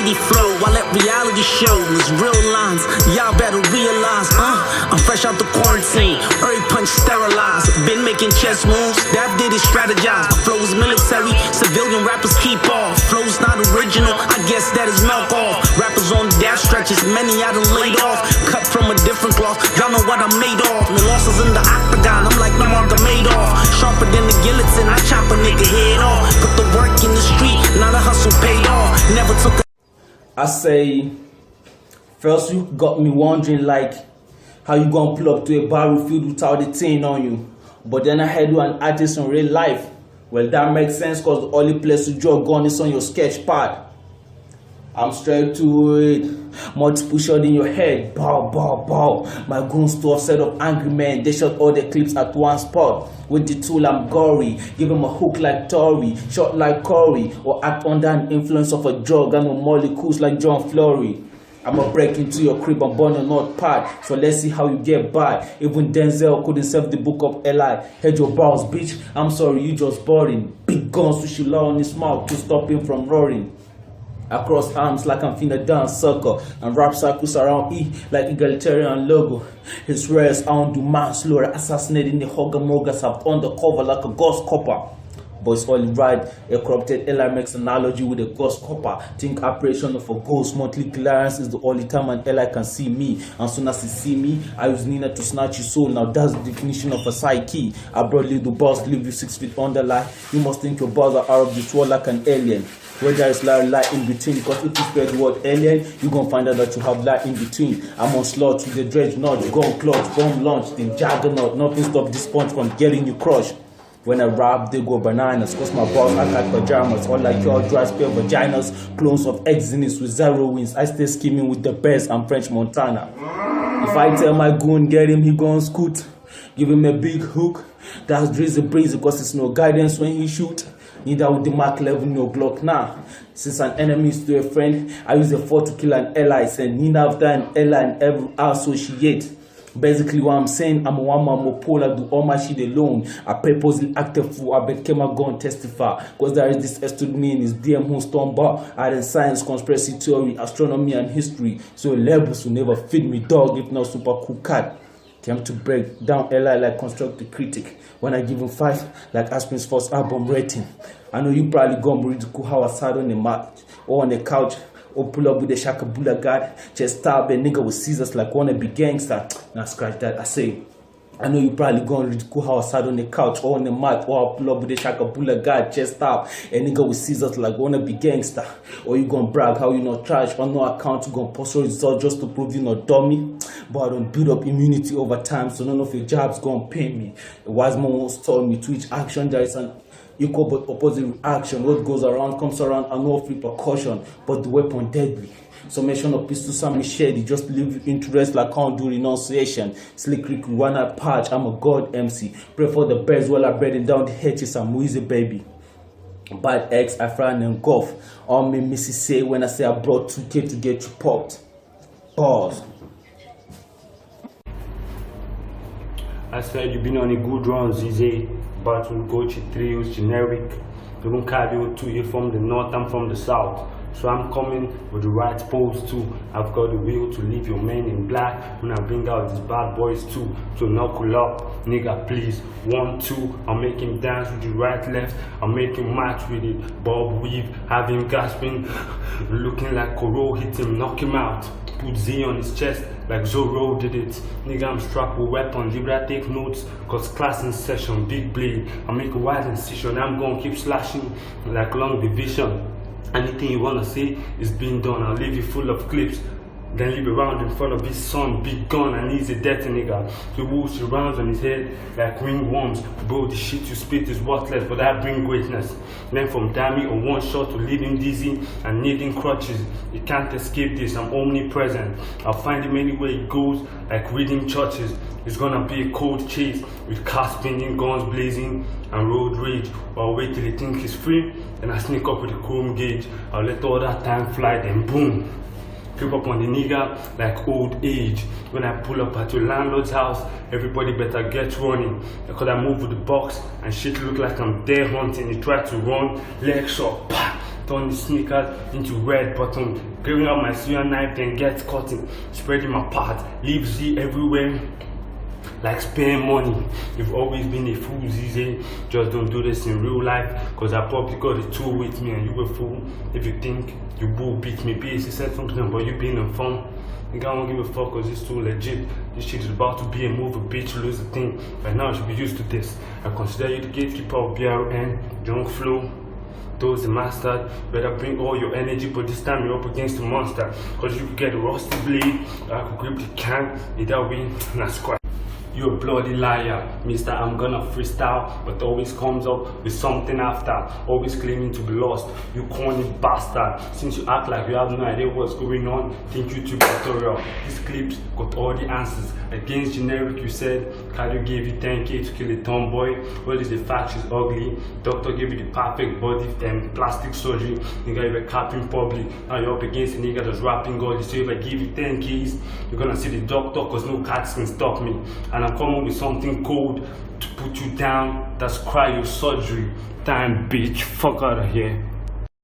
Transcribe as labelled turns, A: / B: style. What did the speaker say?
A: graffiti flow. I let reality show was real lines. Y'all better realize, I'm fresh out the quarantine. Every punch sterilized. Been making chess moves. Dap did it strategize. The flow is military. Civilian rappers keep off. Flow's not original. I guess that is knock off. Rappers on dash stretches. Many I done laid off. Cut from a different cloth. Y'all know what I'm made of. No losses in the octagon. I'm like no Martha Madoff. Sharper than the guillotine. I chop a nigga head off. Put the work in the street. Now the hustle paid off. Never took a
B: I say, first you got me wondering like how you gonna pull up to a battlefield without a thing on you. But then I heard you an artist in real life. Well, that makes sense because the only place to draw gun is on your sketch pad. I'm straight to it. Multiple shot in your head. Bow, bow, bow. My goons to a set of angry men. They shot all the clips at one spot. With the tool, I'm gory. Give him a hook like Tory. Shot like Corey. Or act under an influence of a drug. And with molecules like John Flory. I'ma break into your crib and burn your notepad. So let's see how you get by. Even Denzel couldn't save the book of Eli. Head your brows, bitch. I'm sorry, you just boring. Big guns to shit on his mouth to stop him from roaring. Across arms like I'm finna dance circle. And rap circles around E like egalitarian logo. He swears I don't do manslaughter. Assassinating the hugger moggers have undercover like a ghost copper. But it's all right. A corrupted Eli makes analogy with a ghost copper. Think apparition of a ghost. Monthly clearance is the only time an Eli can see me. And soon as he see me, I use Nina to snatch your soul. Now that's the definition of a psyche. I broadly the boss leave you 6 feet under lie. You must think your bars are out of this world like an alien. Where there is light in between, because if you spread the word alien, you're gonna find out that you have light in between. I'm on slot with the dreadnought, gun clutch, bomb launch, the juggernaut. Nothing stop this punch from getting you crushed. When I rap, they go bananas, cause my balls act like pajamas. All like your dry spare vaginas, clones of exinists with 0 wins. I stay scheming with the best, I'm French Montana. If I tell my goon, get him, he gon' scoot. Give him a big hook, that's drizzy breezy, cause it's no guidance when he shoot. Neither with the Mark 11 no Glock now. Since an enemy is to a friend, I use a 4 to kill an ally. Send Nina after an ally and every associate. Basically what I'm saying, I'm a one-man mopola, do all my shit alone. I purposely acted fool, I became a gun testify. Cause there is this S to me in his DM who stumble. I had science, conspiracy theory, astronomy and history. So labels will never feed me dog if not super cool cat. Time to break down Eli like constructive critic. When I give him 5, like Aspin's first album rating. I know you probably gonna ridicule how I sat on the mat or on the couch or pull up with the Shakabula guard, just stab a nigga with scissors like wannabe gangster. Now scratch that, I say. I know you probably gonna ridicule how I sat on the couch or on the mat or I pull up with the Shakabula guard, chest stab a nigga with scissors like wannabe gangster. Or you gonna brag how you not trash on no account, you gonna post results just to prove you not dummy. But I don't build up immunity over time, so none of your jobs gonna pay me. A wise man once told me to each action there is an equal but opposite reaction. What goes around comes around and no repercussion, but the weapon deadly. Summation of pistol Sammy Shady, just leave you interest like can't do renunciation. Slick Rick, one eye patch, I'm a god MC. Pray for the best while I'm breathing down the hedges, I'm Weezy baby. Bad X, I fry and golf. All me Missy say when I say I brought 2K to get you popped. Pause.
C: I said you've been on a good run, ZZ. Battle, Gochi, Trios, generic. You don't carry you too. You're from the north, I'm from the south. So I'm coming with the right pose too. I've got the will to leave your men in black when I bring out these bad boys too. So knuckle up, nigga, please. 1, 2, I'll make him dance with the right, left. I'll make him match with it. Bob weave, have him gasping, looking like Koro, hit him, knock him out. Put Z on his chest like Zorro did it. Nigga, I'm strapped with weapons. You better take notes, cause class in session, big blade. I make a wide incision. I'm gonna keep slashing like long division. Anything you wanna say is being done. I'll leave you full of clips. Then leave around in front of his son, big gun, and he's a dirty nigga. The wool surrounds on his head like ringworms. Bro, the shit you spit is worthless, but I bring greatness. Then from dummy on one shot to leave him dizzy and needing crutches. You can't escape this, I'm omnipresent. I'll find him anywhere he goes, like reading churches. It's gonna be a cold chase with cars spinning, guns blazing, and road rage. I'll wait till he thinks he's free, then I sneak up with a chrome gauge. I'll let all that time fly, then boom. Creep up on the nigga like old age. When I pull up at your landlord's house, everybody better get running. Because I move with the box and shit look like I'm there hunting. You try to run, leg shot, bah, turn the sneakers into red button, grabbing up my cereal knife, then get cutting, spreading my part, leave Z everywhere. Like spending money. You've always been a fool, Zize. Just don't do this in real life, cause I probably got a tool with me and you a fool. If you think you will beat me, BAC said something about you being on phone. Nigga, I don't give a fuck cause it's too legit. This shit is about to be a movie, bitch, lose the thing. Right now I should be used to this. I consider you the gatekeeper of BRN, Junk Flow. Those the master, better bring all your energy, but this time you're up against the monster. Cause you could get a rusty blade, I could grip the can, either way, not squat. You a bloody liar, mister, I'm gonna freestyle, but always comes up with something after, always claiming to be lost, you corny bastard. Since you act like you have no idea what's going on, think YouTube tutorial. These clips got all the answers. Against generic, you said, Cardio gave you 10k to kill a tomboy, well is the fact she's ugly, doctor gave you the perfect body and plastic surgery, nigga you were capping public, now you're up against a nigga that's rapping God, so if I give you 10k's, you're gonna see the doctor cause no cats can stop me. And I'm coming with something cold to put you down. That's cryo surgery time, bitch. Fuck out of here.